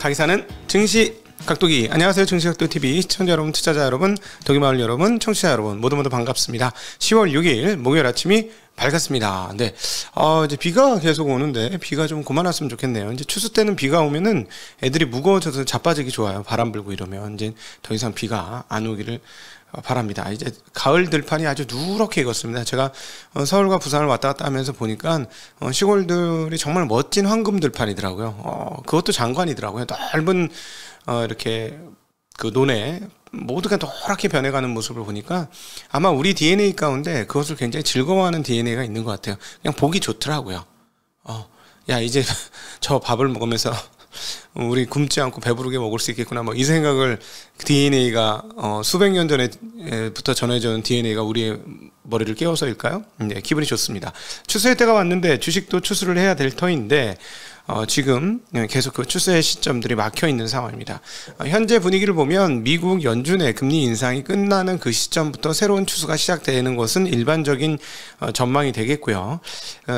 가기사는 증시 각도기. 안녕하세요. 증시각도TV 시청자 여러분, 투자자 여러분, 독일마을 여러분, 청취자 여러분 모두 반갑습니다. 10월 6일 목요일 아침이 밝았습니다. 네. 이제 비가 계속 오는데 비가 좀 그만 왔으면 좋겠네요. 이제 추수 때는 비가 오면은 애들이 무거워져서 자빠지기 좋아요. 바람 불고 이러면 이제 더 이상 비가 안 오기를 바랍니다. 이제 가을 들판이 아주 누렇게 익었습니다. 제가 서울과 부산을 왔다 갔다 하면서 보니까 시골들이 정말 멋진 황금 들판이더라고요. 그것도 장관이더라고요. 넓은 이렇게 그 논에 모두가 노랗게 변해가는 모습을 보니까 아마 우리 DNA 가운데 그것을 굉장히 즐거워하는 DNA가 있는 것 같아요. 그냥 보기 좋더라고요. 야, 이제 저 밥을 먹으면서 우리 굶지 않고 배부르게 먹을 수 있겠구나, 뭐 이 생각을 DNA가 수백 년 전에부터 전해져 온 DNA가 우리의 머리를 깨워서일까요? 네, 기분이 좋습니다. 추수의 때가 왔는데 주식도 추수를 해야 될 터인데 지금 계속 그 추수의 시점들이 막혀 있는 상황입니다. 현재 분위기를 보면 미국 연준의 금리 인상이 끝나는 그 시점부터 새로운 추수가 시작되는 것은 일반적인 전망이 되겠고요.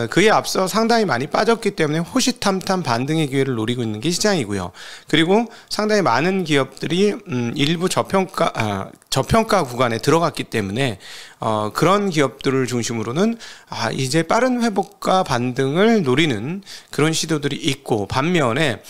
그에 앞서 상당히 많이 빠졌기 때문에 호시탐탐 반등의 기회를 노리고 있는 게 시장이고요. 그리고 상당히 많은 기업들이 일부 저평가 구간에 들어갔기 때문에 그런 기업들을 중심으로는 이제 빠른 회복과 반등을 노리는 그런 시도들이 있고, 반면에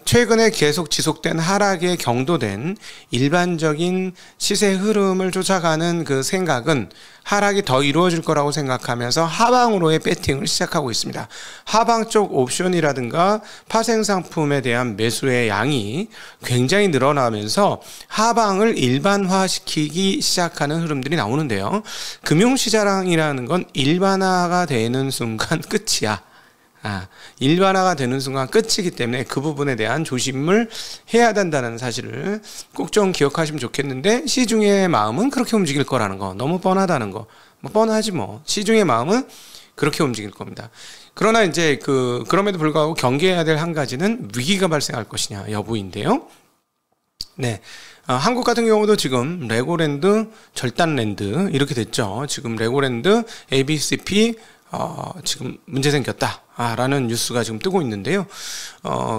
최근에 계속 지속된 하락에 경도된 일반적인 시세 흐름을 쫓아가는 그 생각은 하락이 더 이루어질 거라고 생각하면서 하방으로의 배팅을 시작하고 있습니다. 하방 쪽 옵션이라든가 파생상품에 대한 매수의 양이 굉장히 늘어나면서 하방을 일반화시키기 시작하는 흐름들이 나오는데요. 금융시장이라는 건 일반화가 되는 순간 끝이야. 일반화가 되는 순간 끝이기 때문에 그 부분에 대한 조심을 해야 된다는 사실을 꼭 좀 기억하시면 좋겠는데, 시중의 마음은 그렇게 움직일 거라는 거, 너무 뻔하다는 거, 뻔하지 뭐. 시중의 마음은 그렇게 움직일 겁니다. 그러나 이제 그럼에도 불구하고 경계해야 될 한 가지는 위기가 발생할 것이냐 여부인데요. 네. 한국 같은 경우도 지금 레고랜드, 절단랜드 이렇게 됐죠. 지금 레고랜드, ABCP 지금 문제 생겼다 라는 뉴스가 지금 뜨고 있는데요.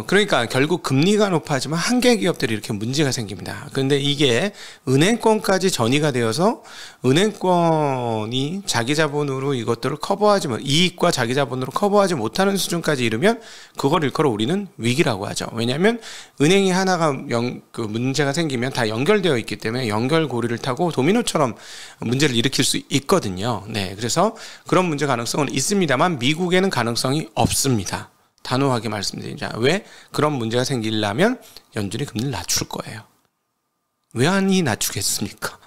그러니까 결국 금리가 높아지면 한 개 기업들이 이렇게 문제가 생깁니다. 그런데 이게 은행권까지 전이가 되어서 은행권이 자기 자본으로 이것들을 이익과 자기 자본으로 커버하지 못하는 수준까지 이르면 그걸 일컬어 우리는 위기라고 하죠. 왜냐하면 은행이 하나가 문제가 생기면 다 연결되어 있기 때문에 연결고리를 타고 도미노처럼 문제를 일으킬 수 있거든요. 네, 그래서 그런 문제 가능성은 있습니다만 미국에는 가능성이 없습니다. 단호하게 말씀드리자. 왜? 그런 문제가 생기려면 연준이 금리를 낮출 거예요. 왜 아니 낮추겠습니까?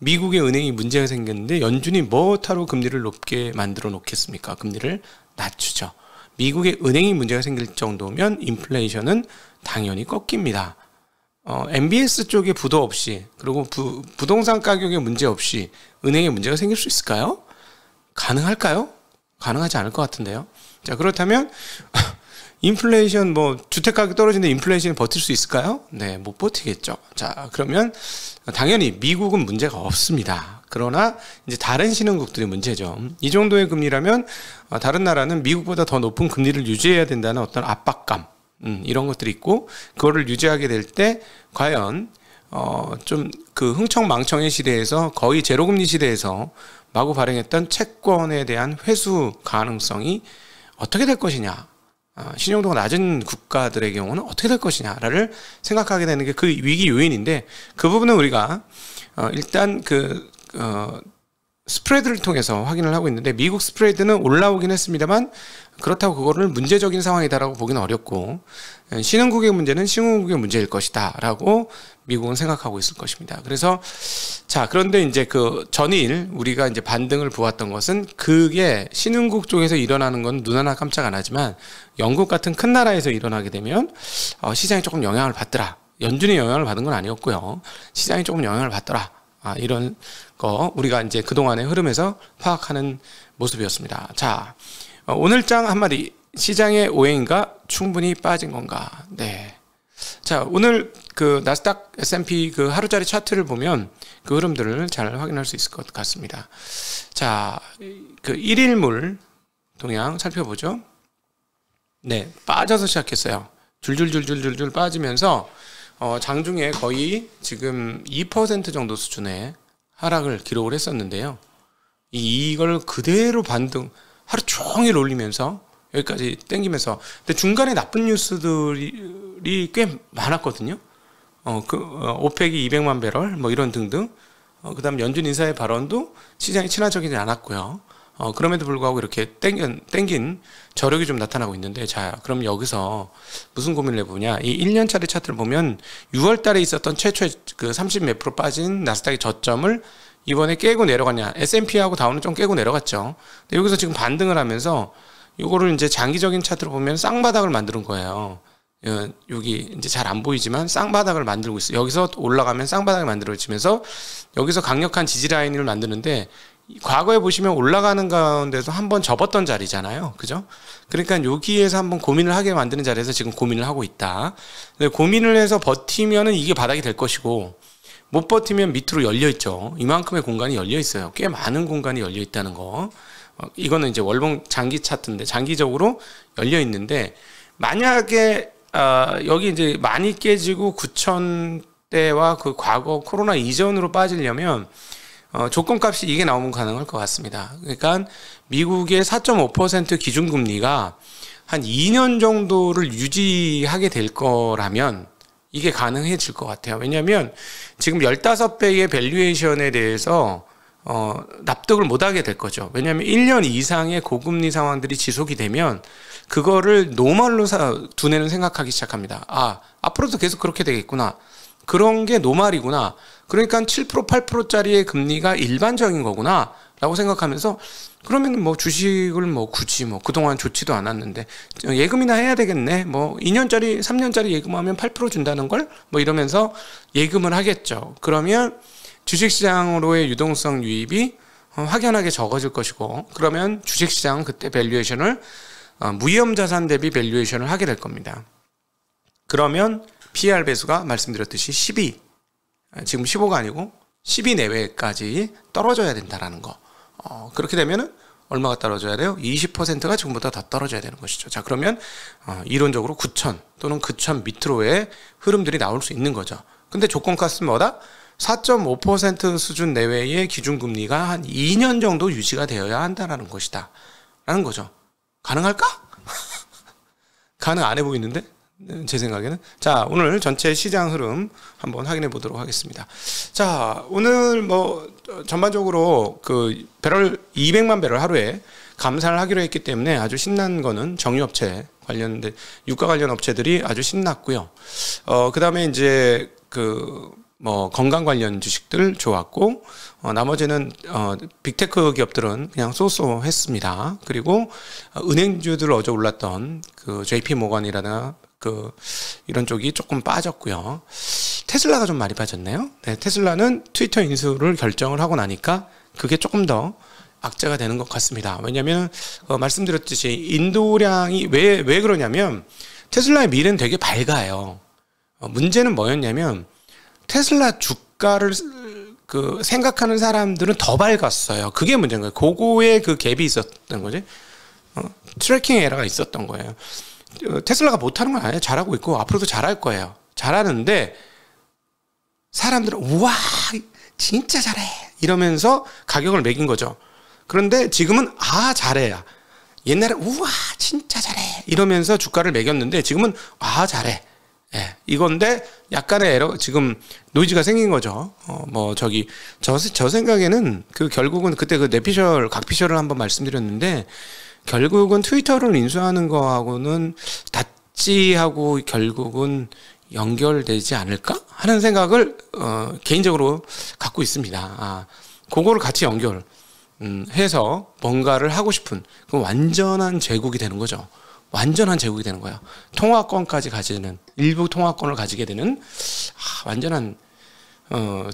미국의 은행이 문제가 생겼는데 연준이 뭐하러 금리를 높게 만들어 놓겠습니까? 금리를 낮추죠. 미국의 은행이 문제가 생길 정도면 인플레이션은 당연히 꺾입니다. MBS 쪽에 부도 없이, 그리고 부동산 가격에 문제 없이 은행에 문제가 생길 수 있을까요? 가능할까요? 가능하지 않을 것 같은데요. 자, 그렇다면 인플레이션, 주택가격 떨어지는데 인플레이션이 버틸 수 있을까요? 네, 못 버티겠죠. 자, 그러면 당연히 미국은 문제가 없습니다. 그러나 이제 다른 신흥국들이 문제죠. 이 정도의 금리라면 다른 나라는 미국보다 더 높은 금리를 유지해야 된다는 어떤 압박감, 이런 것들이 있고, 그거를 유지하게 될 때 과연 좀 그 흥청망청의 시대에서, 거의 제로금리 시대에서 마구 발행했던 채권에 대한 회수 가능성이 어떻게 될 것이냐, 신용도가 낮은 국가들의 경우는 어떻게 될 것이냐를 생각하게 되는 게 그 위기 요인인데, 그 부분은 우리가 일단 스프레드를 통해서 확인을 하고 있는데, 미국 스프레드는 올라오긴 했습니다만 그렇다고 그거를 문제적인 상황이다라고 보기는 어렵고, 신흥국의 문제는 신흥국의 문제일 것이다 라고 미국은 생각하고 있을 것입니다. 그래서 그런데 이제 전일 우리가 이제 반등을 보았던 것은, 그게 신흥국 쪽에서 일어나는 건 눈 하나 깜짝 안 하지만 영국 같은 큰 나라에서 일어나게 되면 시장이 조금 영향을 받더라. 연준이 영향을 받은 건 아니었고요. 시장이 조금 영향을 받더라. 이런 거 우리가 이제 그동안의 흐름에서 파악하는 모습이었습니다. 자, 오늘 장 한마디. 시장의 오해인가? 충분히 빠진 건가? 네. 자, 오늘 나스닥 S&P 하루짜리 차트를 보면 그 흐름들을 잘 확인할 수 있을 것 같습니다. 자, 1일물 동향 살펴보죠. 네, 빠져서 시작했어요. 줄줄줄줄줄줄 빠지면서 장중에 거의 지금 2% 정도 수준의 하락을 기록을 했었는데요. 이걸 그대로 반등 하루 종일 올리면서 여기까지 땡기면서, 근데 중간에 나쁜 뉴스들이 꽤 많았거든요. 오펙이 200만 배럴 뭐 이런 등등. 그다음 연준 인사의 발언도 시장이 친화적이지 않았고요. 그럼에도 불구하고 이렇게 땡긴 저력이 좀 나타나고 있는데, 자, 그럼 여기서 무슨 고민을 해보냐. 이 1년짜리 차트를 보면 6월 달에 있었던 최초의 그 30 몇 프로 빠진 나스닥의 저점을 이번에 깨고 내려갔냐. S&P하고 다우는 좀 깨고 내려갔죠. 근데 여기서 지금 반등을 하면서 이거를 이제 장기적인 차트로 보면 쌍바닥을 만드는 거예요. 여기 이제 잘 안 보이지만 쌍바닥을 만들고 있어요. 여기서 올라가면 쌍바닥을 만들어지면서 여기서 강력한 지지 라인을 만드는데, 과거에 보시면 올라가는 가운데서 한번 접었던 자리잖아요. 그죠? 그러니까 여기에서 한번 고민을 하게 만드는 자리에서 지금 고민을 하고 있다. 근데 고민을 해서 버티면은 이게 바닥이 될 것이고, 못 버티면 밑으로 열려 있죠. 이만큼의 공간이 열려 있어요. 꽤 많은 공간이 열려 있다는 거. 이거는 이제 월봉 장기 차트인데, 장기적으로 열려 있는데, 만약에 여기 이제 많이 깨지고 9,000대와 그 과거 코로나 이전으로 빠지려면 조건값이 이게 나오면 가능할 것 같습니다. 그러니까 미국의 4.5% 기준금리가 한 2년 정도를 유지하게 될 거라면 이게 가능해질 것 같아요. 왜냐하면 지금 15배의 밸류에이션에 대해서 납득을 못하게 될 거죠. 왜냐하면 1년 이상의 고금리 상황들이 지속이 되면 그거를 노멀로 두뇌는 생각하기 시작합니다. 앞으로도 계속 그렇게 되겠구나. 그런 게 노멀이구나. 그러니까 7% 8%짜리의 금리가 일반적인 거구나 라고 생각하면서, 그러면 뭐 주식을 뭐 굳이 뭐 그동안 좋지도 않았는데 예금이나 해야 되겠네, 뭐 2년짜리 3년짜리 예금하면 8% 준다는 걸 뭐 이러면서 예금을 하겠죠. 그러면 주식시장으로의 유동성 유입이 확연하게 적어질 것이고, 그러면 주식시장은 그때 밸류에이션을 무위험자산 대비 밸류에이션을 하게 될 겁니다. 그러면 PER 배수가 말씀드렸듯이 12, 지금 15가 아니고 12 내외까지 떨어져야 된다라는 거. 그렇게 되면은 얼마가 떨어져야 돼요? 20%가 지금보다 더 떨어져야 되는 것이죠. 자, 그러면 이론적으로 9,000 또는 9,000 밑으로의 흐름들이 나올 수 있는 거죠. 근데 조건값은 뭐다? 4.5% 수준 내외의 기준금리가 한 2년 정도 유지가 되어야 한다는 것이다 라는 거죠. 가능할까? 가능 안 해 보이는데? 제 생각에는. 자, 오늘 전체 시장 흐름 한번 확인해 보도록 하겠습니다. 자, 오늘 뭐 전반적으로 그 배럴 200만 배럴 하루에 감산을 하기로 했기 때문에 아주 신난 거는 정유업체 관련된 유가 관련 업체들이 아주 신났고요. 그다음에 이제 그 뭐 건강 관련 주식들 좋았고, 나머지는 빅테크 기업들은 그냥 쏘쏘했습니다. 그리고 은행주들 어제 올랐던 그 JP 모건이라나 그 이런 쪽이 조금 빠졌고요. 테슬라가 좀 많이 빠졌네요. 네, 테슬라는 트위터 인수를 결정을 하고 나니까 그게 조금 더 악재가 되는 것 같습니다. 왜냐하면 말씀드렸듯이 인도량이 왜 그러냐면 테슬라의 미래는 되게 밝아요. 문제는 뭐였냐면 테슬라 주가를 그 생각하는 사람들은 더 밝았어요. 그게 문제인 거예요. 그거에 그 갭이 있었던 거지. 트래킹 에러가 있었던 거예요. 테슬라가 못하는 건 아니에요. 잘하고 있고 앞으로도 잘할 거예요. 잘하는데 사람들은 우와 진짜 잘해 이러면서 가격을 매긴 거죠. 그런데 지금은 잘해야. 옛날에 우와 진짜 잘해 이러면서 주가를 매겼는데 지금은 잘해. 예, 이건데 약간의 에러, 지금 노이즈가 생긴 거죠. 저 생각에는 그 결국은 그때 그 뇌피셜, 각피셜을 한번 말씀드렸는데 결국은 트위터를 인수하는 거하고는 닷지하고 결국은 연결되지 않을까 하는 생각을 개인적으로 갖고 있습니다. 그거를 같이 연결 해서 뭔가를 하고 싶은 그 완전한 제국이 되는 거죠. 완전한 제국이 되는 거예요. 통화권까지 가지는, 일부 통화권을 가지게 되는 완전한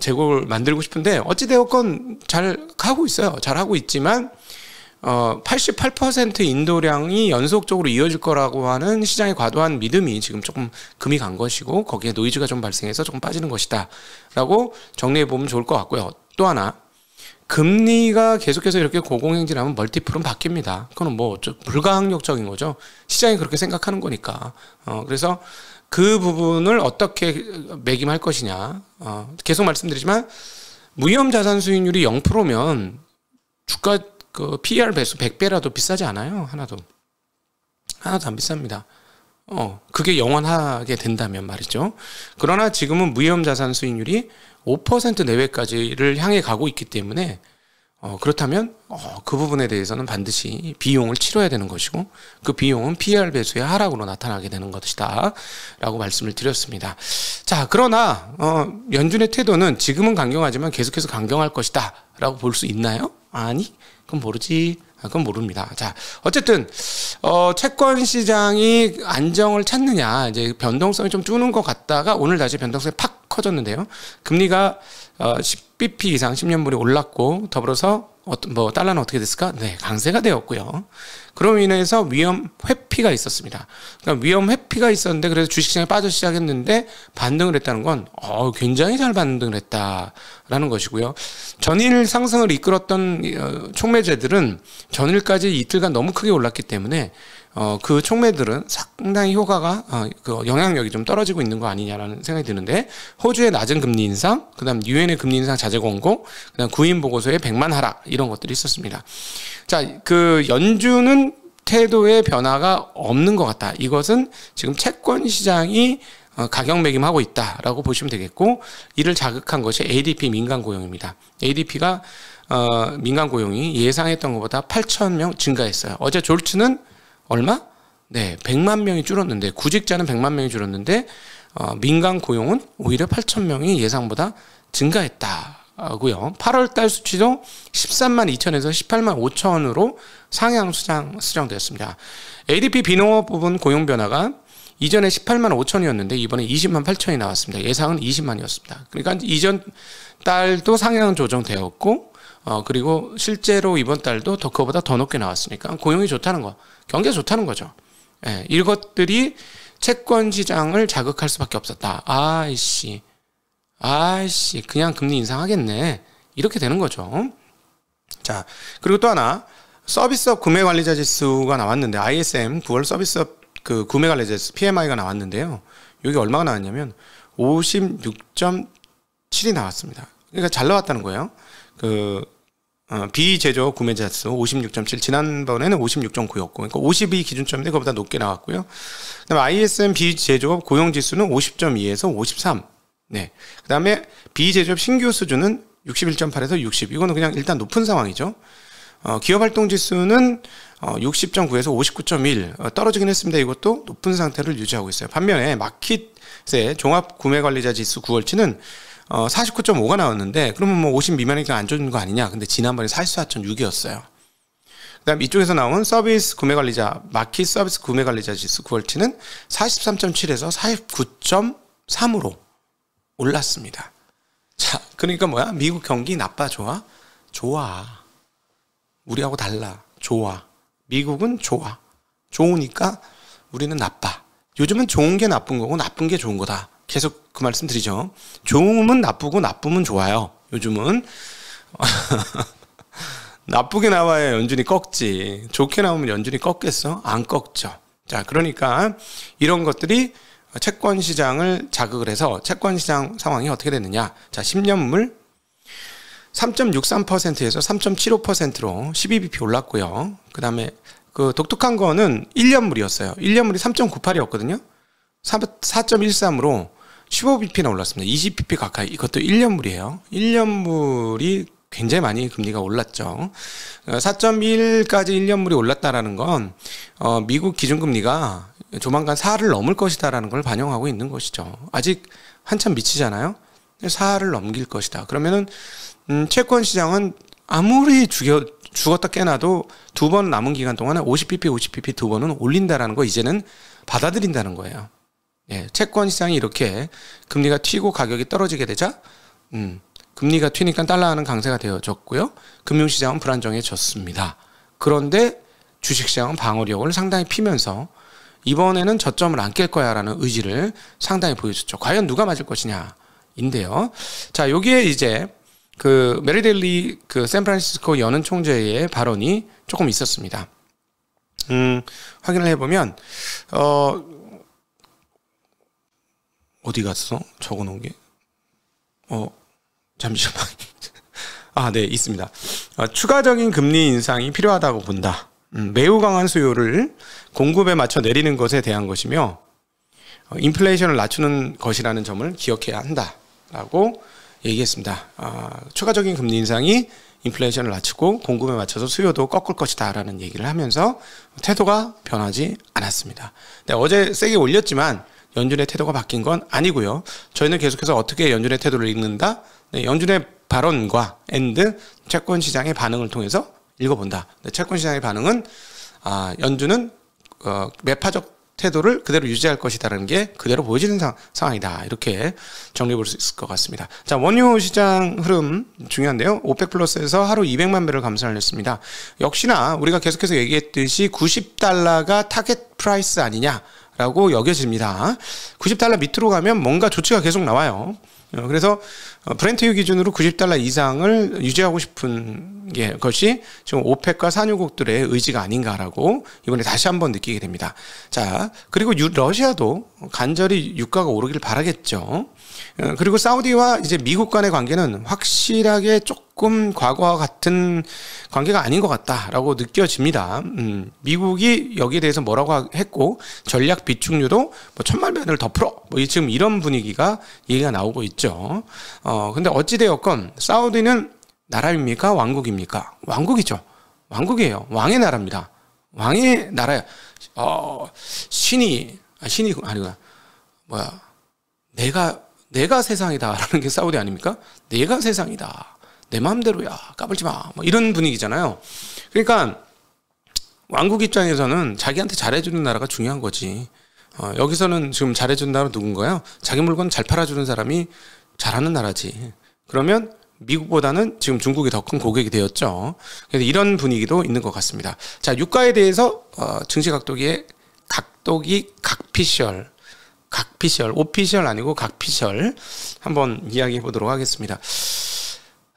제국을 만들고 싶은데 어찌되었건 잘 하고 있어요. 잘 하고 있지만 88% 인도량이 연속적으로 이어질 거라고 하는 시장의 과도한 믿음이 지금 조금 금이 간 것이고 거기에 노이즈가 좀 발생해서 조금 빠지는 것이다 라고 정리해 보면 좋을 것 같고요. 또 하나 금리가 계속해서 이렇게 고공행진하면 멀티플은 바뀝니다. 그거는 뭐 불가항력적인 거죠. 시장이 그렇게 생각하는 거니까. 그래서 그 부분을 어떻게 매김할 것이냐. 계속 말씀드리지만 무위험 자산 수익률이 0%면 주가 그 PER 배수 100배라도 비싸지 않아요. 하나도 안 비쌉니다. 그게 영원하게 된다면 말이죠. 그러나 지금은 무위험 자산 수익률이 5% 내외까지를 향해 가고 있기 때문에 그렇다면 그 부분에 대해서는 반드시 비용을 치러야 되는 것이고 그 비용은 PER 배수의 하락으로 나타나게 되는 것이다 라고 말씀을 드렸습니다. 자, 그러나 연준의 태도는 지금은 강경하지만 계속해서 강경할 것이다 라고 볼 수 있나요? 아니, 그건 모르지. 그건 모릅니다. 자, 어쨌든 채권 시장이 안정을 찾느냐, 이제 변동성이 좀 주는 것 같다가 오늘 다시 변동성이 팍 커졌는데요. 금리가 10bp 이상 10년물이 올랐고 더불어서 달러는 어떻게 됐을까? 네, 강세가 되었고요. 그로 인해서 위험 회피가 있었습니다. 그러니까 위험 회피가 있었는데 그래서 주식시장에 빠져 시작했는데 반등을 했다는 건 굉장히 잘 반등을 했다라는 것이고요. 전일 상승을 이끌었던 촉매제들은 전일까지 이틀간 너무 크게 올랐기 때문에 그 촉매들은 상당히 효과가 그 영향력이 좀 떨어지고 있는 거 아니냐라는 생각이 드는데, 호주의 낮은 금리 인상, 그다음 유엔의 금리 인상 자제 권고, 그다음 구인 보고서의 100만 하락 이런 것들이 있었습니다. 자, 그 연준은 태도의 변화가 없는 것 같다. 이것은 지금 채권 시장이 가격 매김하고 있다라고 보시면 되겠고, 이를 자극한 것이 ADP 민간 고용입니다. ADP가 민간 고용이 예상했던 것보다 8,000명 증가했어요. 어제 졸츠는 얼마? 네, 100만 명이 줄었는데, 구직자는 100만 명이 줄었는데 민간 고용은 오히려 8,000명이 예상보다 증가했다고요. 8월 달 수치도 13만 2천에서 18만 5천으로 상향 수정되었습니다. ADP 비농업 부분 고용 변화가 이전에 18만 5천이었는데 이번에 20만 8천이 나왔습니다. 예상은 20만이었습니다. 그러니까 이전 달도 상향 조정되었고 그리고 실제로 이번 달도 그거보다 더 높게 나왔으니까 고용이 좋다는 거, 경기가 좋다는 거죠. 예, 이것들이 채권 시장을 자극할 수밖에 없었다. 아이씨, 그냥 금리 인상하겠네. 이렇게 되는 거죠. 자, 그리고 또 하나, 서비스업 구매 관리자 지수가 나왔는데, ISM 9월 서비스업 그 구매 관리자 지수 PMI가 나왔는데요. 여기 얼마가 나왔냐면 56.7이 나왔습니다. 그러니까 잘 나왔다는 거예요. 비제조업 구매자 지수 56.7, 지난번에는 56.9였고, 그러니까 52 기준점인데 그거보다 높게 나왔고요. 그다음에 ISM 비제조업 고용 지수는 50.2에서 53. 네. 그다음에 비제조업 신규 수준은 61.8에서 60. 이거는 그냥 일단 높은 상황이죠. 기업 활동 지수는 60.9에서 59.1 떨어지긴 했습니다. 이것도 높은 상태를 유지하고 있어요. 반면에 마켓의 종합 구매 관리자 지수 9월치는 49.5가 나왔는데, 그러면 뭐 50 미만이니까 안 좋은 거 아니냐. 근데 지난번에 44.6이었어요. 그다음 이쪽에서 나온 서비스 구매 관리자, 마켓 서비스 구매 관리자 지수 9월치는 43.7에서 49.3으로 올랐습니다. 자, 그러니까 뭐야? 미국 경기 나빠, 좋아? 좋아. 우리하고 달라. 좋아. 미국은 좋아. 좋으니까 우리는 나빠. 요즘은 좋은 게 나쁜 거고 나쁜 게 좋은 거다. 계속 그 말씀 드리죠. 좋으면 나쁘고 나쁘면 좋아요. 요즘은 나쁘게 나와야 연준이 꺾지. 좋게 나오면 연준이 꺾겠어? 안 꺾죠. 자, 그러니까 이런 것들이 채권 시장을 자극을 해서 채권 시장 상황이 어떻게 됐느냐. 자, 10년물 3.63%에서 3.75%로 12bp 올랐고요. 그 다음에 그 독특한 거는 1년물이었어요. 1년물이 3.98이었거든요. 4.13으로 15bp나 올랐습니다. 20bp 가까이. 이것도 1년물이에요. 1년물이 굉장히 많이 금리가 올랐죠. 4.1까지 1년물이 올랐다라는 건 미국 기준금리가 조만간 4를 넘을 것이다라는 걸 반영하고 있는 것이죠. 아직 한참 미치잖아요. 4를 넘길 것이다. 그러면은 채권 시장은 아무리 죽었다 깨나도 두 번 남은 기간 동안에 50bp 두 번은 올린다라는 거 이제는 받아들인다는 거예요. 예, 채권 시장이 이렇게 금리가 튀고 가격이 떨어지게 되자 금리가 튀니까 달러는 강세가 되어졌고요. 금융시장은 불안정해졌습니다. 그런데 주식시장은 방어력을 상당히 피면서 이번에는 저점을 안 깰 거야 라는 의지를 상당히 보여줬죠. 과연 누가 맞을 것이냐 인데요. 자, 여기에 이제 그 메리델리 그 샌프란시스코 연은 총재의 발언이 조금 있었습니다. 확인을 해보면 어디 갔어? 적어놓은 게 잠시만. 네, 있습니다. 추가적인 금리 인상이 필요하다고 본다. 매우 강한 수요를 공급에 맞춰 내리는 것에 대한 것이며 인플레이션을 낮추는 것이라는 점을 기억해야 한다라고 얘기했습니다. 추가적인 금리 인상이 인플레이션을 낮추고 공급에 맞춰서 수요도 꺾을 것이다 라는 얘기를 하면서 태도가 변하지 않았습니다. 네, 어제 세게 올렸지만 연준의 태도가 바뀐 건 아니고요. 저희는 계속해서 어떻게 연준의 태도를 읽는다? 네, 연준의 발언과 채권 시장의 반응을 통해서 읽어본다. 네, 채권 시장의 반응은 연준은 매파적 태도를 그대로 유지할 것이다라는 게 그대로 보여지는 상황이다. 이렇게 정리해 볼 수 있을 것 같습니다. 자, 원유 시장 흐름 중요한데요. 오펙 플러스에서 하루 200만 배럴 감산을 했습니다. 역시나 우리가 계속해서 얘기했듯이 $90가 타겟 프라이스 아니냐라고 여겨집니다. $90 밑으로 가면 뭔가 조치가 계속 나와요. 그래서 브렌트유 기준으로 $90 이상을 유지하고 싶은 것이 지금 오펙과 산유국들의 의지가 아닌가라고 이번에 다시 한번 느끼게 됩니다. 자, 그리고 러시아도 간절히 유가가 오르길 바라겠죠. 그리고 사우디와 이제 미국 간의 관계는 확실하게 조금 과거와 같은 관계가 아닌 것 같다라고 느껴집니다. 미국이 여기에 대해서 뭐라고 했고 전략 비축류도 뭐 1,000만 배럴을 더 풀어 지금 이런 분위기가 얘기가 나오고 있죠. 근데 어찌되었건 사우디는 나라입니까? 왕국입니까? 왕국이죠. 왕국이에요. 왕의 나라입니다. 왕의 나라야. 신이 아니구나. 내가 세상이다라는 게 사우디 아닙니까? 내가 세상이다. 내 마음대로야. 까불지 마. 이런 분위기잖아요. 그러니까 왕국 입장에서는 자기한테 잘해주는 나라가 중요한 거지. 여기서는 지금 잘해주는 나라는 누군가요? 자기 물건 잘 팔아주는 사람이 잘하는 나라지. 그러면 미국보다는 지금 중국이 더 큰 고객이 되었죠. 그래서 이런 분위기도 있는 것 같습니다. 자, 유가에 대해서 증시 각도기의 각피셜, 오피셜 아니고 각피셜 한번 이야기해 보도록 하겠습니다.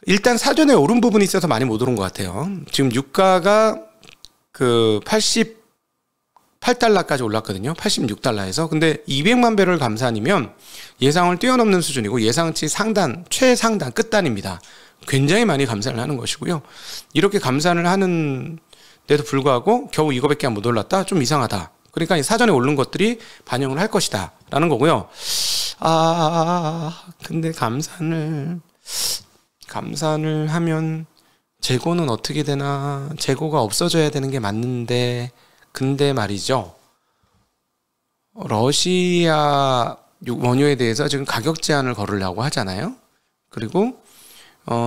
일단 사전에 오른 부분이 있어서 많이 못 오른 것 같아요. 지금 유가가 그 88달러까지 올랐거든요. 86달러에서. 근데 200만 배럴 감산이면 예상을 뛰어넘는 수준이고 예상치 최상단, 끝단입니다. 굉장히 많이 감산을 하는 것이고요. 이렇게 감산을 하는데도 불구하고 겨우 이거밖에 못 올랐다? 좀 이상하다. 그러니까 사전에 오른 것들이 반영을 할 것이다. 라는 거고요. 근데 감산을 하면 재고는 어떻게 되나? 재고가 없어져야 되는 게 맞는데, 근데 말이죠. 러시아 원유에 대해서 지금 가격 제한을 걸으려고 하잖아요. 그리고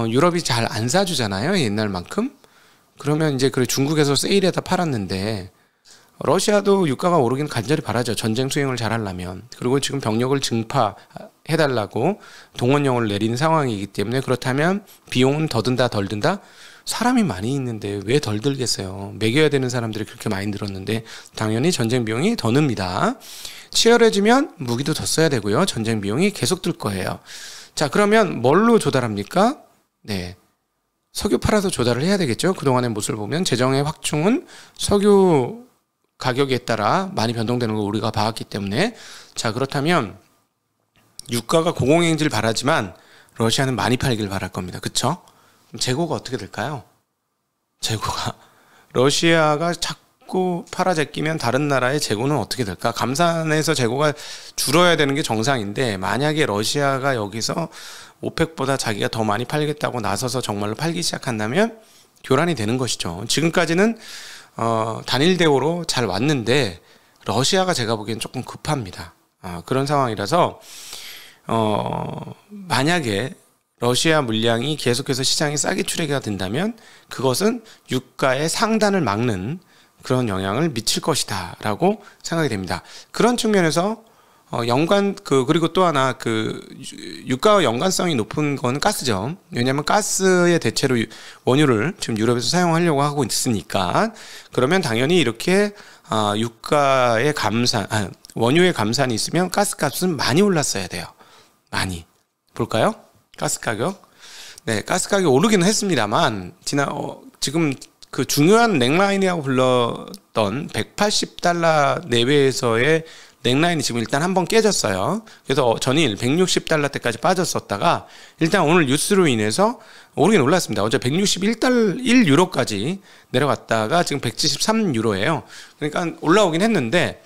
유럽이 잘 안 사주잖아요. 옛날만큼. 그러면 이제 중국에서 세일에다 팔았는데 러시아도 유가가 오르긴 간절히 바라죠. 전쟁 수행을 잘 하려면. 그리고 지금 병력을 증파해달라고 동원령을 내린 상황이기 때문에 그렇다면 비용은 더 든다 덜 든다? 사람이 많이 있는데 왜 덜 들겠어요. 먹여야 되는 사람들이 그렇게 많이 들었는데 당연히 전쟁 비용이 더 늡니다. 치열해지면 무기도 더 써야 되고요. 전쟁 비용이 계속 들 거예요. 자, 그러면 뭘로 조달합니까? 네, 석유 팔아서 조달을 해야 되겠죠. 그동안의 모습을 보면 재정의 확충은 석유 가격에 따라 많이 변동되는 걸 우리가 봐왔기 때문에 자, 그렇다면 유가가 고공행진을 바라지만 러시아는 많이 팔길 바랄 겁니다. 그쵸? 그럼 재고가 어떻게 될까요? 재고가 러시아가 자꾸 팔아제끼면 다른 나라의 재고는 어떻게 될까? 감산해서 재고가 줄어야 되는 게 정상인데 만약에 러시아가 여기서 오펙보다 자기가 더 많이 팔겠다고 나서서 정말로 팔기 시작한다면 교란이 되는 것이죠. 지금까지는 단일 대우로 잘 왔는데 러시아가 제가 보기엔 조금 급합니다. 그런 상황이라서 만약에 러시아 물량이 계속해서 시장에 싸게 출하가 된다면 그것은 유가의 상단을 막는 그런 영향을 미칠 것이다 라고 생각이 됩니다. 그런 측면에서 그리고 또 하나 유가와 연관성이 높은 건 가스죠. 왜냐하면 가스의 대체로 원유를 지금 유럽에서 사용하려고 하고 있으니까 그러면 당연히 이렇게 유가의 원유의 감산이 있으면 가스값은 많이 올랐어야 돼요. 많이. 볼까요? 가스 가격. 네, 가스 가격이 오르기는 했습니다만 지금 그 중요한 넥라인이라고 불렀던 180달러 내외에서의 넥라인이 지금 일단 한번 깨졌어요. 그래서 전일 160달러대까지 빠졌었다가 일단 오늘 뉴스로 인해서 오르긴 올랐습니다. 어제 161유로까지 내려갔다가 지금 173유로예요. 그러니까 올라오긴 했는데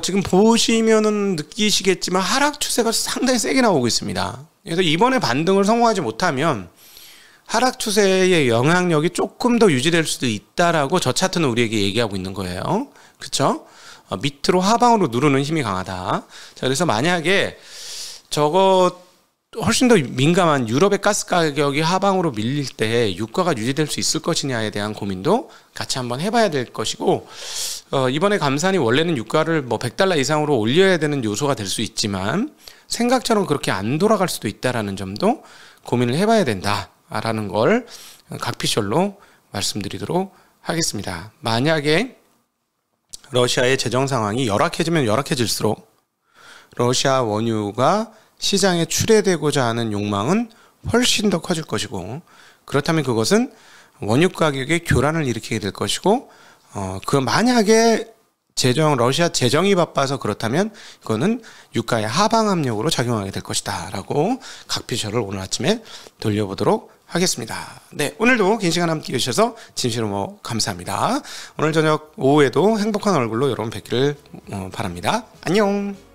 지금 보시면은 느끼시겠지만 하락 추세가 상당히 세게 나오고 있습니다. 그래서 이번에 반등을 성공하지 못하면 하락 추세의 영향력이 조금 더 유지될 수도 있다라고 저 차트는 우리에게 얘기하고 있는 거예요. 그쵸? 밑으로 하방으로 누르는 힘이 강하다. 자, 그래서 만약에 저거 훨씬 더 민감한 유럽의 가스 가격이 하방으로 밀릴 때 유가가 유지될 수 있을 것이냐에 대한 고민도 같이 한번 해봐야 될 것이고, 이번에 감산이 원래는 유가를 뭐 100달러 이상으로 올려야 되는 요소가 될 수 있지만 생각처럼 그렇게 안 돌아갈 수도 있다라는 점도 고민을 해봐야 된다라는 걸 각피셜로 말씀드리도록 하겠습니다. 만약에 러시아의 재정 상황이 열악해지면 열악해질수록 러시아 원유가 시장에 출해되고자 하는 욕망은 훨씬 더 커질 것이고, 그렇다면 그것은 원유 가격의 교란을 일으키게 될 것이고, 만약에 러시아 재정이 바빠서 그렇다면 그거는 유가의 하방 압력으로 작용하게 될 것이다 라고 각피셜을 오늘 아침에 돌려보도록 하겠습니다. 네, 오늘도 긴 시간 함께 해주셔서 진심으로 감사합니다. 오늘 저녁 오후에도 행복한 얼굴로 여러분 뵙기를 바랍니다. 안녕.